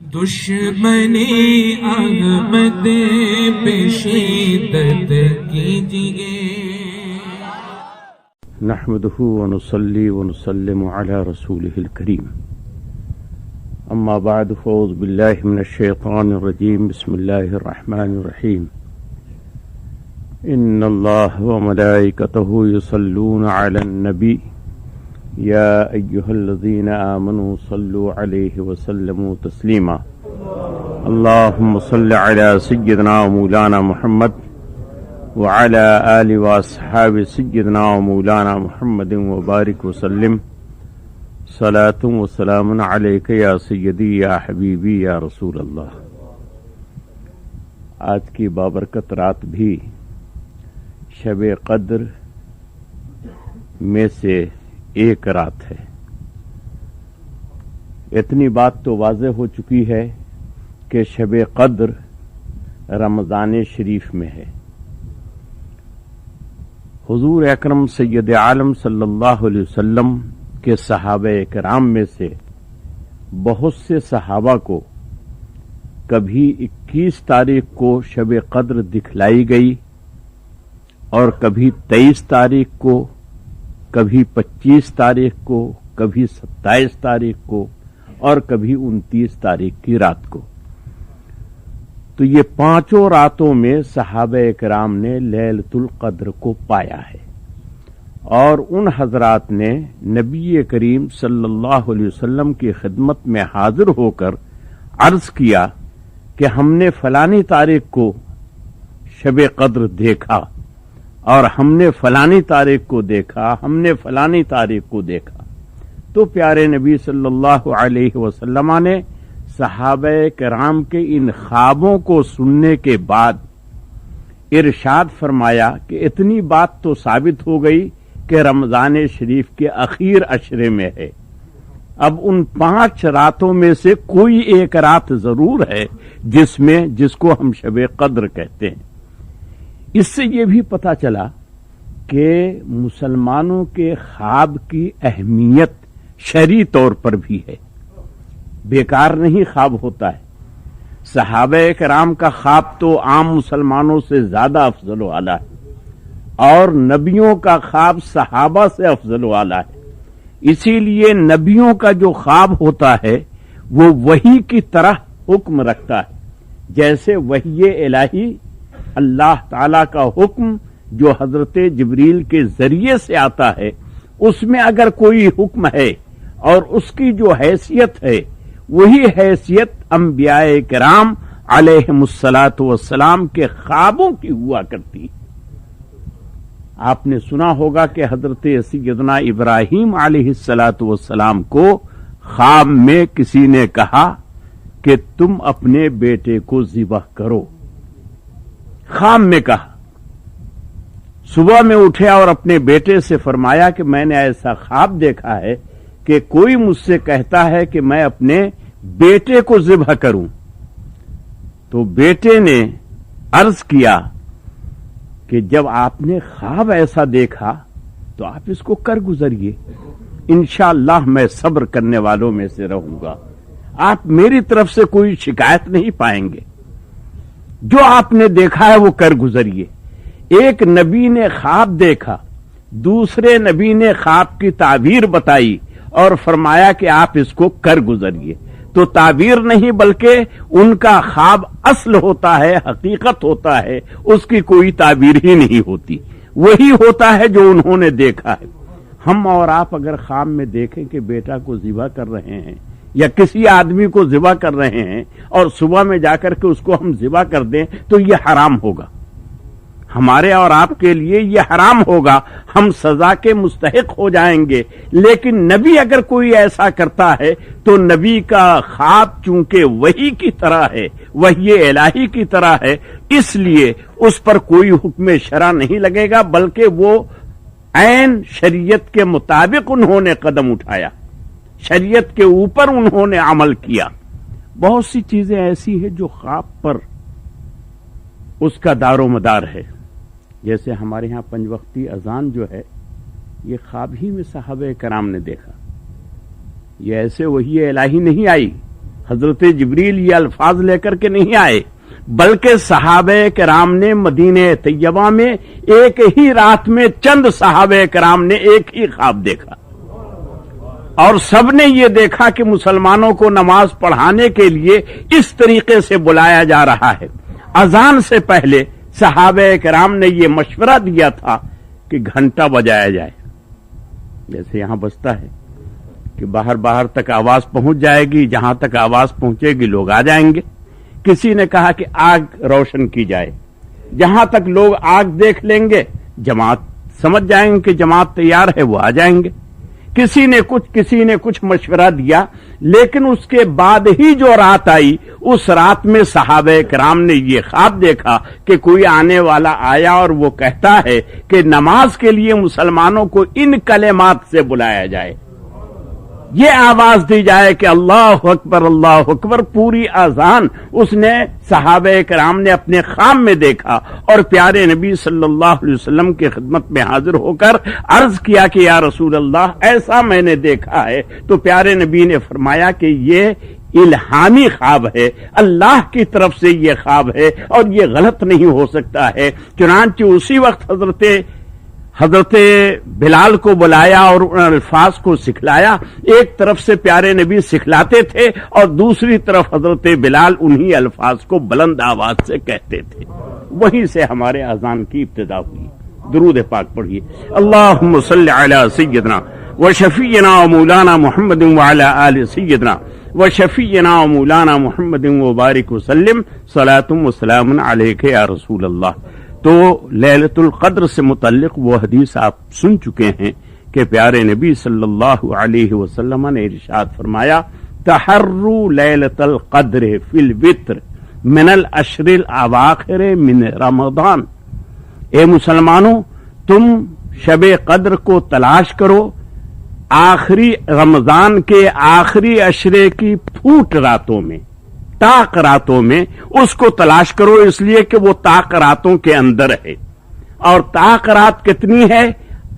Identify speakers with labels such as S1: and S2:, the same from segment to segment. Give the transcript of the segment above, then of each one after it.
S1: دشمنی احمد پہ شدت کیجئے.
S2: نحمده ونصلي ونسلم على رسوله الكريم. اما بعد فاعوذ بالله من الشيطان الرجيم. بسم الله الرحمن الرحيم. ان الله وملائكته يصلون على النبي يا أيها الذين آمنوا صلوا عليه وسلموا تسليما. اللهم صل على سيدنا ومولانا محمد وعلى آل وأصحاب سيدنا ومولانا محمد وبارك وسلم. صلاة وسلام عليك يا سيدي يا حبيبي يا رسول اللہ. آج کی بابرکت رات بھی شب قدر میں سے ایک رات ہے. اتنی بات تو واضح ہو چکی ہے کہ شب قدر رمضان شریف میں ہے. حضور اکرم سید عالم صلی اللہ علیہ وسلم کے صحابہ کرام میں سے بہت سے صحابہ کو کبھی 21 تاریخ کو شب قدر دکھلائی گئی اور کبھی 23 تاریخ کو، کبھی 25 تاریخ کو، کبھی 27 تاریخ کو اور کبھی 29 تاریخ کی رات کو. تو یہ پانچوں راتوں میں صحابہ کرام نے لیلۃ القدر کو پایا ہے، اور ان حضرات نے نبی کریم صلی اللہ علیہ وسلم کی خدمت میں حاضر ہو کر عرض کیا کہ ہم نے فلانی تاریخ کو شب قدر دیکھا اور ہم نے فلانی تاریخ کو دیکھا، ہم نے فلانی تاریخ کو دیکھا. تو پیارے نبی صلی اللہ علیہ وسلم نے صحابہ کرام کے ان خوابوں کو سننے کے بعد ارشاد فرمایا کہ اتنی بات تو ثابت ہو گئی کہ رمضان شریف کے اخیر عشرے میں ہے. اب ان 5 راتوں میں سے کوئی ایک رات ضرور ہے جس کو ہم شب قدر کہتے ہیں. اس سے یہ بھی پتہ چلا کہ مسلمانوں کے خواب کی اہمیت شرعی طور پر بھی ہے. بیکار نہیں خواب ہوتا ہے. صحابہ کرام کا خواب تو عام مسلمانوں سے زیادہ افضل و اعلیٰ ہے، اور نبیوں کا خواب صحابہ سے افضل و اعلیٰ ہے. اسی لیے نبیوں کا جو خواب ہوتا ہے وہ وحی کی طرح حکم رکھتا ہے. جیسے وحی الہی اللہ تعالی کا حکم جو حضرت جبریل کے ذریعے سے آتا ہے، اس میں اگر کوئی حکم ہے اور اس کی جو حیثیت ہے وہی حیثیت انبیاء کرام علیہم الصلاۃ والسلام کے خوابوں کی ہوا کرتی. آپ نے سنا ہوگا کہ حضرت سیدنا ابراہیم علیہ الصلاۃ والسلام کو خواب میں کسی نے کہا کہ تم اپنے بیٹے کو ذبح کرو. خواب میں کہا. صبح میں اٹھے اور اپنے بیٹے سے فرمایا کہ میں نے ایسا خواب دیکھا ہے کہ کوئی مجھ سے کہتا ہے کہ میں اپنے بیٹے کو ذبح کروں. تو بیٹے نے عرض کیا کہ جب آپ نے خواب ایسا دیکھا تو آپ اس کو کر گزریے، انشاءاللہ میں صبر کرنے والوں میں سے رہوں گا، آپ میری طرف سے کوئی شکایت نہیں پائیں گے. جو آپ نے دیکھا ہے وہ کر گزریے. ایک نبی نے خواب دیکھا، دوسرے نبی نے خواب کی تعبیر بتائی اور فرمایا کہ آپ اس کو کر گزریے. تو تعبیر نہیں بلکہ ان کا خواب اصل ہوتا ہے، حقیقت ہوتا ہے، اس کی کوئی تعبیر ہی نہیں ہوتی. وہی ہوتا ہے جو انہوں نے دیکھا ہے. ہم اور آپ اگر خواب میں دیکھیں کہ بیٹا کو ذبح کر رہے ہیں یا کسی آدمی کو ذبح کر رہے ہیں اور صبح میں جا کر کے اس کو ہم ذبح کر دیں تو یہ حرام ہوگا. ہمارے اور آپ کے لیے یہ حرام ہوگا، ہم سزا کے مستحق ہو جائیں گے. لیکن نبی اگر کوئی ایسا کرتا ہے تو نبی کا خواب چونکہ وحی کی طرح ہے، وحی الہی کی طرح ہے، اس لیے اس پر کوئی حکم شرع نہیں لگے گا، بلکہ وہ عین شریعت کے مطابق انہوں نے قدم اٹھایا، شریعت کے اوپر انہوں نے عمل کیا. بہت سی چیزیں ایسی ہیں جو خواب پر اس کا دار و مدار ہے. جیسے ہمارے ہاں 5 وقتی اذان جو ہے یہ خواب ہی میں صحابہ کرام نے دیکھا. یہ ایسے وحی الہی نہیں آئی حضرت جبریل یہ الفاظ لے کر کے نہیں آئے، بلکہ صحابہ کرام نے مدینہ طیبہ میں ایک ہی رات میں چند صحابہ کرام نے ایک ہی خواب دیکھا، اور سب نے یہ دیکھا کہ مسلمانوں کو نماز پڑھانے کے لیے اس طریقے سے بلایا جا رہا ہے۔ اذان سے پہلے صحابہ کرام نے یہ مشورہ دیا تھا کہ گھنٹہ بجایا جائے، جیسے یہاں بجتا ہے کہ باہر تک آواز پہنچ جائے گی، جہاں تک آواز پہنچے گی لوگ آ جائیں گے۔ کسی نے کہا کہ آگ روشن کی جائے، جہاں تک لوگ آگ دیکھ لیں گے جماعت سمجھ جائیں گے کہ جماعت تیار ہے، وہ آ جائیں گے۔ کسی نے کچھ مشورہ دیا، لیکن اس کے بعد ہی جو رات آئی، اس رات میں صحابہ کرام نے یہ خواب دیکھا کہ کوئی آنے والا آیا اور وہ کہتا ہے کہ نماز کے لیے مسلمانوں کو ان کلمات سے بلایا جائے، یہ آواز دی جائے کہ اللہ اکبر اللہ اکبر۔ پوری اذان اس نے صحابہ کرام نے اپنے خواب میں دیکھا، اور پیارے نبی صلی اللہ علیہ وسلم کی خدمت میں حاضر ہو کر عرض کیا کہ یا رسول اللہ ایسا میں نے دیکھا ہے، تو پیارے نبی نے فرمایا کہ یہ الہامی خواب ہے، اللہ کی طرف سے یہ خواب ہے اور یہ غلط نہیں ہو سکتا ہے۔ چنانچہ اسی وقت حضرت بلال کو بلایا اور ان الفاظ کو سکھلایا۔ ایک طرف سے پیارے نبی سکھلاتے تھے اور دوسری طرف حضرت بلال انہی الفاظ کو بلند آواز سے کہتے تھے۔ وہیں سے ہمارے اذان کی ابتدا ہوئی۔ درود پاک پڑھیے، اللہم صلی علی سیدنا و شفیعنا و مولانا محمد وعلی آل سیدنا و شفیعنا و مولانا محمد وبارک وسلم، صلاۃ و سلام علیک یا رسول اللہ۔ تو لیلۃ القدر سے متعلق وہ حدیث آپ سن چکے ہیں کہ پیارے نبی صلی اللہ علیہ وسلم نے ارشاد فرمایا، تحروا لیلۃ القدر فی الوتر من العشر الاواخر من رمضان۔ اے مسلمانوں، تم شب قدر کو تلاش کرو آخری رمضان کے آخری عشرے کی پھوٹ راتوں میں، طاق راتوں میں اس کو تلاش کرو، اس لیے کہ وہ طاق راتوں کے اندر ہے۔ اور طاق رات کتنی ہے؟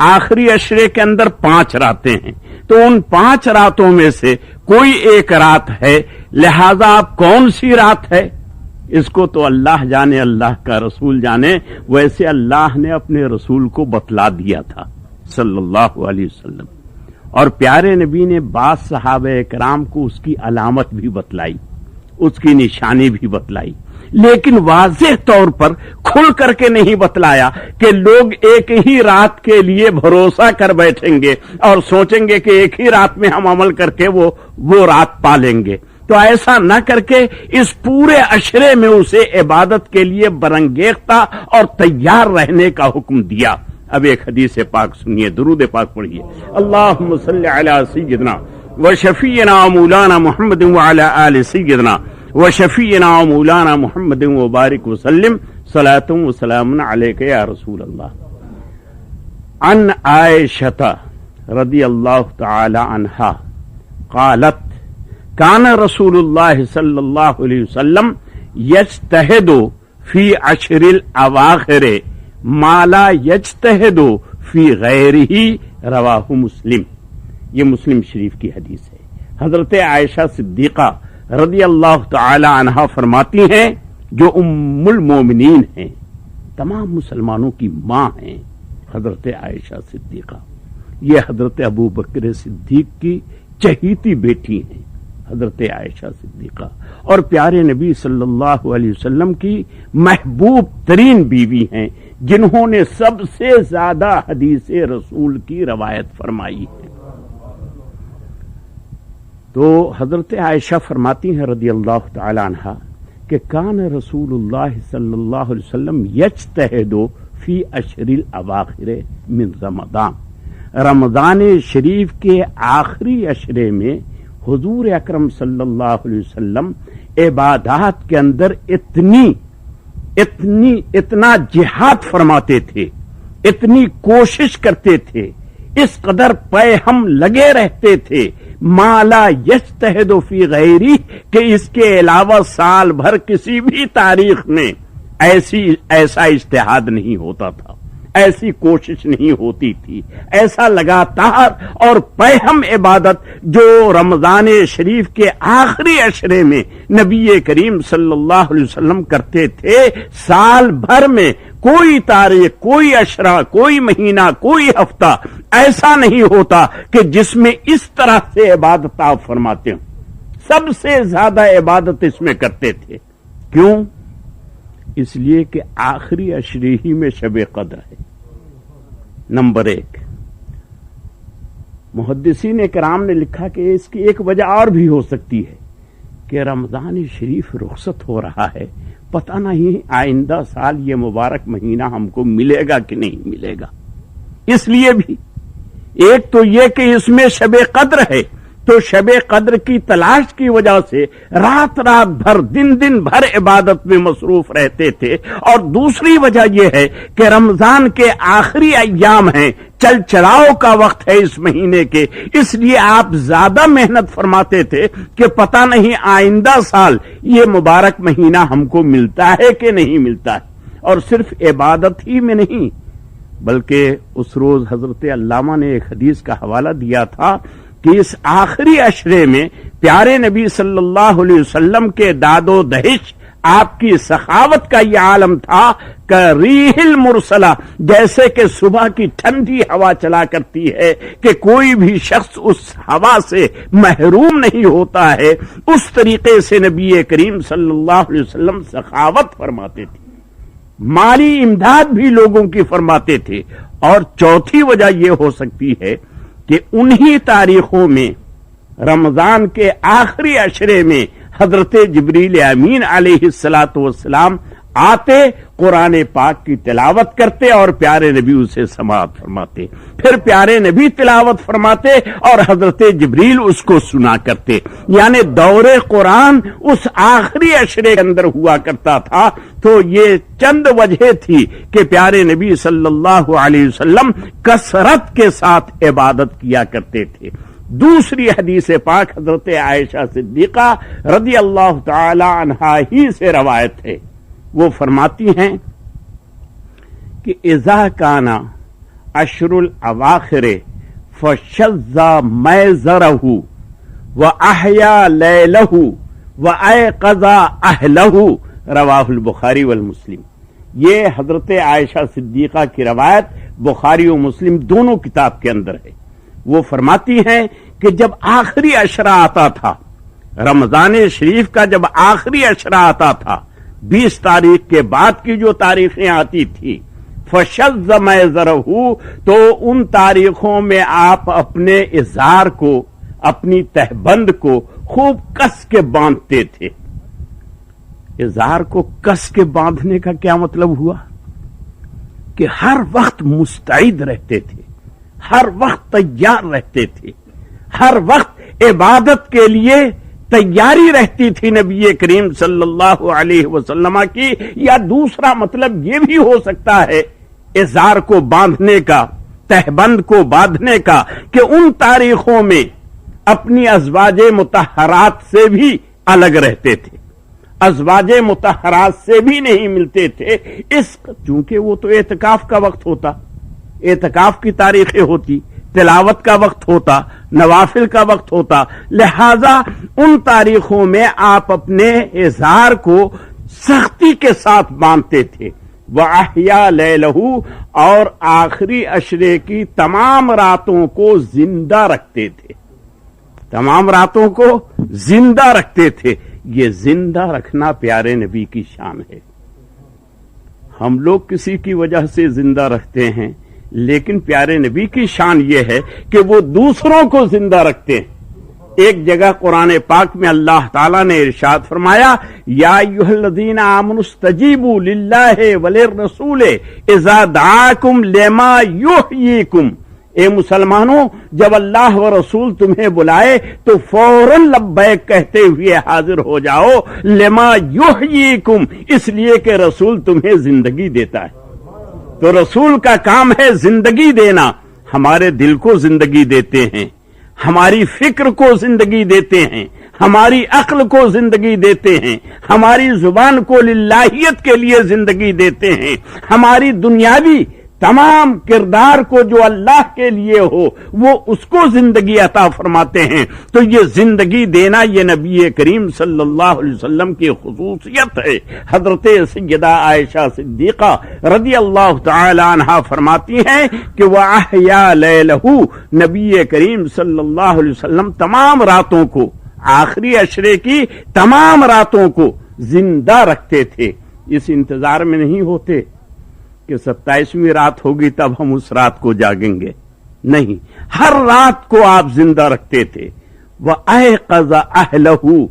S2: آخری عشرے کے اندر 5 راتیں ہیں، تو ان 5 راتوں میں سے کوئی ایک رات ہے، لہذا اب کون سی رات ہے اس کو تو اللہ جانے، اللہ کا رسول جانے۔ ویسے اللہ نے اپنے رسول کو بتلا دیا تھا صلی اللہ علیہ وسلم، اور پیارے نبی نے بعض صحابہ کرام کو اس کی علامت بھی بتلائی، اس کی نشانی بھی بتلائی، لیکن واضح طور پر کھل کر کے نہیں بتلایا کہ لوگ ایک ہی رات کے لیے بھروسہ کر بیٹھیں گے اور سوچیں گے کہ ایک ہی رات میں ہم عمل کر کے وہ رات پا لیں گے۔ تو ایسا نہ کر کے اس پورے عشرے میں اسے عبادت کے لیے برانگیختہ اور تیار رہنے کا حکم دیا۔ اب ایک حدیث پاک سنیے، درود پاک پڑھیے، اللہم صلی علی سیدنا و شفیعنا مولانا محمد وعلی آل سیدنا و شفیعنا مولانا محمد وبارک وسلم، صلاۃ و سلام علیک یا رسول اللہ۔ عن عائشہ رضی اللہ تعالی عنہا قالت کان رسول اللہ صلی اللہ علیہ وسلم یجتہد فی عشر الاواخر ما لا یجتہد فی غیرہ، رواہ مسلم۔ یہ مسلم شریف کی حدیث ہے۔ حضرت عائشہ صدیقہ رضی اللہ تعالی عنہا فرماتی ہیں، جو ام المومنین ہیں، تمام مسلمانوں کی ماں ہیں حضرت عائشہ صدیقہ، یہ حضرت ابو بکر صدیق کی چہیتی بیٹی ہیں حضرت عائشہ صدیقہ، اور پیارے نبی صلی اللہ علیہ وسلم کی محبوب ترین بیوی ہیں، جنہوں نے سب سے زیادہ حدیث رسول کی روایت فرمائی ہے۔ تو حضرت عائشہ فرماتی ہیں رضی اللہ تعالی عنہا کہ کان رسول اللہ صلی اللہ علیہ وسلم یجتہد فی عشر الاواخر من رمضان، رمضان شریف کے آخری عشرے میں حضور اکرم صلی اللہ علیہ وسلم عبادات کے اندر اتنا جہاد فرماتے تھے، اتنی کوشش کرتے تھے، اس قدر پے ہم لگے رہتے تھے، ما لا یجتہد فی غیری، کہ اس کے علاوہ سال بھر کسی بھی تاریخ میں ایسا اجتہاد نہیں ہوتا تھا، ایسی کوشش نہیں ہوتی تھی. ایسا لگاتار اور پہم عبادت جو رمضان شریف کے آخری عشرے میں نبی کریم صلی اللہ علیہ وسلم کرتے تھے، سال بھر میں کوئی تاریخ، کوئی عشرہ، کوئی مہینہ، کوئی ہفتہ ایسا نہیں ہوتا کہ جس میں اس طرح سے عبادت آپ فرماتے ہوں. سب سے زیادہ عبادت اس میں کرتے تھے. کیوں؟ اس لیے کہ آخری عشرے ہی میں شب قدر ہے. نمبر 1. محدثین کرام نے لکھا کہ اس کی ایک وجہ اور بھی ہو سکتی ہے کہ رمضان شریف رخصت ہو رہا ہے، پتہ نہیں آئندہ سال یہ مبارک مہینہ ہم کو ملے گا کہ نہیں ملے گا. اس لیے بھی ایک تو یہ کہ اس میں شب قدر ہے، تو شب قدر کی تلاش کی وجہ سے رات رات بھر دن بھر عبادت میں مصروف رہتے تھے. اور دوسری وجہ یہ ہے کہ رمضان کے آخری ایام ہیں، چل چلاؤ کا وقت ہے اس مہینے کے، اس لیے آپ زیادہ محنت فرماتے تھے کہ پتہ نہیں آئندہ سال یہ مبارک مہینہ ہم کو ملتا ہے کہ نہیں ملتا ہے. اور صرف عبادت ہی میں نہیں، بلکہ اس روز حضرت علامہ نے ایک حدیث کا حوالہ دیا تھا کہ اس آخری عشرے میں پیارے نبی صلی اللہ علیہ وسلم کے داد و دہش، آپ کی سخاوت کا یہ عالم تھا کہ ریح المرسلہ، جیسے کہ صبح کی ٹھنڈی ہوا چلا کرتی ہے کہ کوئی بھی شخص اس ہوا سے محروم نہیں ہوتا ہے، اس طریقے سے نبی کریم صلی اللہ علیہ وسلم سخاوت فرماتے تھے، مالی امداد بھی لوگوں کی فرماتے تھے. اور چوتھی وجہ یہ ہو سکتی ہے کہ انہی تاریخوں میں رمضان کے آخری عشرے میں حضرت جبریل امین علیہ الصلاۃ والسلام آتے، قرآن پاک کی تلاوت کرتے اور پیارے نبی اسے سماعت فرماتے، پھر پیارے نبی تلاوت فرماتے اور حضرت جبریل اس کو سنا کرتے. یعنی دور قرآن اس آخری عشرے کے اندر ہوا کرتا تھا. تو یہ چند وجہ تھی کہ پیارے نبی صلی اللہ علیہ وسلم کثرت کے ساتھ عبادت کیا کرتے تھے. دوسری حدیث پاک حضرت عائشہ صدیقہ رضی اللہ تعالی عنہا ہی سے روایت ہے. وہ فرماتی ہیں کہ اذا کان عشر الاواخر فشذ میزرہ واحیا لیلہ وایقظ اہلہ، رواہ البخاری والمسلم. یہ حضرت عائشہ صدیقہ کی روایت بخاری و مسلم دونوں کتاب کے اندر ہے. وہ فرماتی ہیں کہ جب آخری عشرہ آتا تھا، رمضان شریف کا جب آخری عشرہ آتا تھا، 20 تاریخ کے بعد کی جو تاریخیں آتی تھی، فشذ میزرہ، تو ان تاریخوں میں آپ اپنے ازار کو، اپنی تہبند کو خوب کس کے باندھتے تھے. ازار کو کس کے باندھنے کا کیا مطلب ہوا؟ کہ ہر وقت مستعد رہتے تھے، ہر وقت تیار رہتے تھے، ہر وقت عبادت کے لیے تیاری رہتی تھی نبی کریم صلی اللہ علیہ وسلم کی. یا دوسرا مطلب یہ بھی ہو سکتا ہے ازار کو باندھنے کا، تہبند کو باندھنے کا، کہ ان تاریخوں میں اپنی ازواج مطہرات سے بھی الگ رہتے تھے، ازواج مطہرات سے بھی نہیں ملتے تھے. چونکہ وہ تو اعتکاف کا وقت ہوتا، اعتکاف کی تاریخیں ہوتی، تلاوت کا وقت ہوتا، نوافل کا وقت ہوتا، لہذا ان تاریخوں میں آپ اپنے ازار کو سختی کے ساتھ باندھتے تھے. وَأَحْيَا لَيْلَهُ، اور آخری عشرے کی تمام راتوں کو زندہ رکھتے تھے، تمام راتوں کو زندہ رکھتے تھے. یہ زندہ رکھنا پیارے نبی کی شان ہے. ہم لوگ کسی کی وجہ سے زندہ رکھتے ہیں، لیکن پیارے نبی کی شان یہ ہے کہ وہ دوسروں کو زندہ رکھتے ہیں. ایک جگہ قرآن پاک میں اللہ تعالیٰ نے ارشاد فرمایا، یا ایھا الذین آمنوا استجیبوا للہ وللرسول اذا دعاکم لما یحییکم. اے مسلمانوں، جب اللہ و رسول تمہیں بلائے تو فوراً لبیک کہتے ہوئے حاضر ہو جاؤ. لما یحییکم، اس لیے کہ رسول تمہیں زندگی دیتا ہے. تو رسول کا کام ہے زندگی دینا. ہمارے دل کو زندگی دیتے ہیں، ہماری فکر کو زندگی دیتے ہیں، ہماری عقل کو زندگی دیتے ہیں، ہماری زبان کو للہیت کے لیے زندگی دیتے ہیں، ہماری دنیاوی تمام کردار کو جو اللہ کے لیے ہو وہ اس کو زندگی عطا فرماتے ہیں. تو یہ زندگی دینا یہ نبی کریم صلی اللہ علیہ وسلم کی خصوصیت ہے. حضرت سیدہ عائشہ صدیقہ رضی اللہ تعالی عنہا فرماتی ہیں کہ وَأَحْيَا لَيْلَهُ، نبی کریم صلی اللہ علیہ وسلم تمام راتوں کو، آخری عشرے کی تمام راتوں کو زندہ رکھتے تھے. اس انتظار میں نہیں ہوتے کہ 27ویں رات ہوگی تب ہم اس رات کو جاگیں گے، نہیں، ہر رات کو آپ زندہ رکھتے تھے. وَأَيْقَظَ أَهْلَهُ،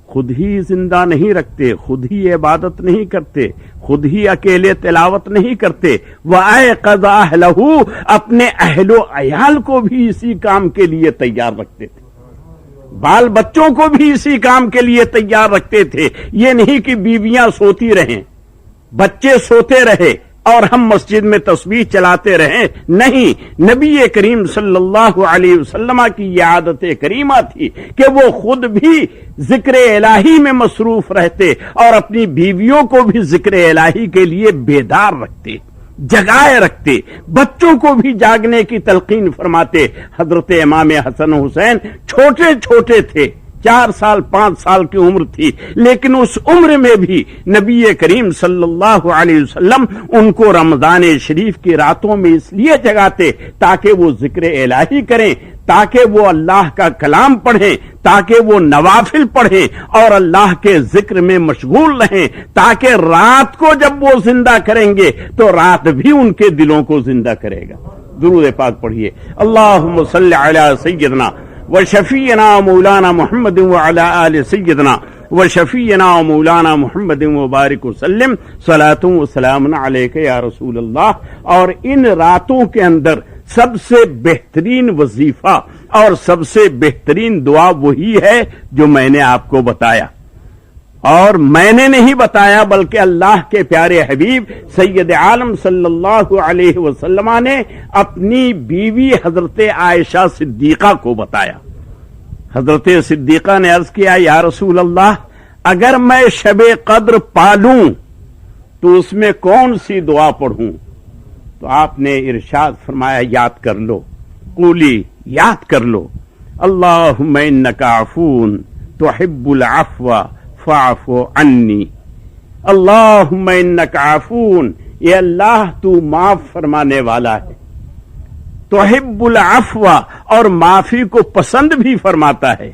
S2: خود ہی زندہ نہیں رکھتے، خود ہی عبادت نہیں کرتے، خود ہی اکیلے تلاوت نہیں کرتے. وَأَيْقَظَ أَهْلَهُ، اپنے اہل و عیال کو بھی اسی کام کے لیے تیار رکھتے تھے، بال بچوں کو بھی اسی کام کے لیے تیار رکھتے تھے. یہ نہیں کہ بیویاں سوتی رہیں، بچے سوتے رہے اور ہم مسجد میں تسبیح چلاتے رہیں، نہیں. نبی کریم صلی اللہ علیہ وسلم کی یہ عادت کریمہ تھی کہ وہ خود بھی ذکر الہی میں مصروف رہتے اور اپنی بیویوں کو بھی ذکر الہی کے لیے بیدار رکھتے، جگائے رکھتے، بچوں کو بھی جاگنے کی تلقین فرماتے. حضرت امام حسن حسین چھوٹے چھوٹے تھے، 4 سال 5 سال کی عمر تھی، لیکن اس عمر میں بھی نبی کریم صلی اللہ علیہ وسلم ان کو رمضان شریف کی راتوں میں اس لیے جگاتے تاکہ وہ ذکر الہی کریں، تاکہ وہ اللہ کا کلام پڑھیں، تاکہ وہ نوافل پڑھیں اور اللہ کے ذکر میں مشغول رہیں، تاکہ رات کو جب وہ زندہ کریں گے تو رات بھی ان کے دلوں کو زندہ کرے گا. درود پاک پڑھیے. اللہم صلی علی سیدنا وشفینا مولانا محمد وعلی آل سیدنا وشفینا مولانا محمد وبارک وسلم صلاۃ و سلام علیک یا رسول اللہ. اور ان راتوں کے اندر سب سے بہترین وظیفہ اور سب سے بہترین دعا وہی ہے جو میں نے آپ کو بتایا، اور میں نے نہیں بتایا بلکہ اللہ کے پیارے حبیب سید عالم صلی اللہ علیہ وسلم نے اپنی بیوی حضرت عائشہ صدیقہ کو بتایا. حضرت صدیقہ نے عرض کیا یا رسول اللہ، اگر میں شب قدر پالوں تو اس میں کون سی دعا پڑھوں؟ تو آپ نے ارشاد فرمایا یاد کر لو، قولی، یاد کر لو، اللہم انک عفون تحب العفو فاعف عنی. اللہم انک عفون، اے اللہ تو معاف فرمانے والا ہے، تحب العفو، اور معافی کو پسند بھی فرماتا ہے،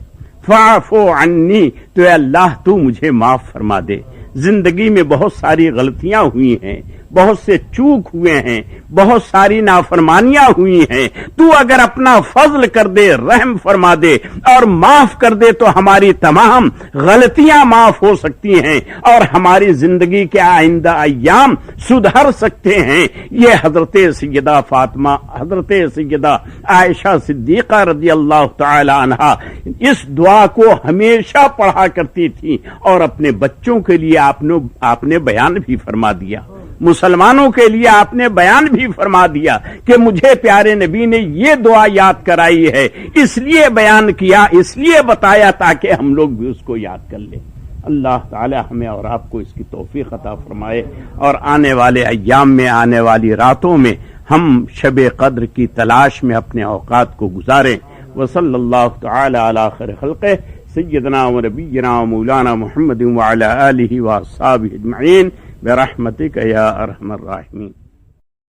S2: فاعف عنی، تو اے اللہ تو مجھے معاف فرما دے. زندگی میں بہت ساری غلطیاں ہوئی ہیں، بہت سے چوک ہوئے ہیں، بہت ساری نافرمانیاں ہوئی ہیں. تو اگر اپنا فضل کر دے، رحم فرما دے اور معاف کر دے تو ہماری تمام غلطیاں معاف ہو سکتی ہیں اور ہماری زندگی کے آئندہ ایام سدھر سکتے ہیں. یہ حضرت سیدہ فاطمہ، حضرت سیدہ عائشہ صدیقہ رضی اللہ تعالی عنہا اس دعا کو ہمیشہ پڑھا کرتی تھی اور اپنے بچوں کے لیے آپ نے بیان بھی فرما دیا، مسلمانوں کے لیے آپ نے بیان بھی فرما دیا کہ مجھے پیارے نبی نے یہ دعا یاد کرائی ہے، اس لیے بیان کیا، اس لیے بتایا تاکہ ہم لوگ بھی اس کو یاد کر لیں. اللہ تعالی ہمیں اور آپ کو اس کی توفیق عطا فرمائے اور آنے والے ایام میں، آنے والی راتوں میں ہم شب قدر کی تلاش میں اپنے اوقات کو گزاریں. وصلی اللہ تعالی علی خیر خلقہ سیدنا و نبینا و مولانا محمد وعلی آلہ و اصحابہ اجمعین برحمتک یا ارحم الراحمین.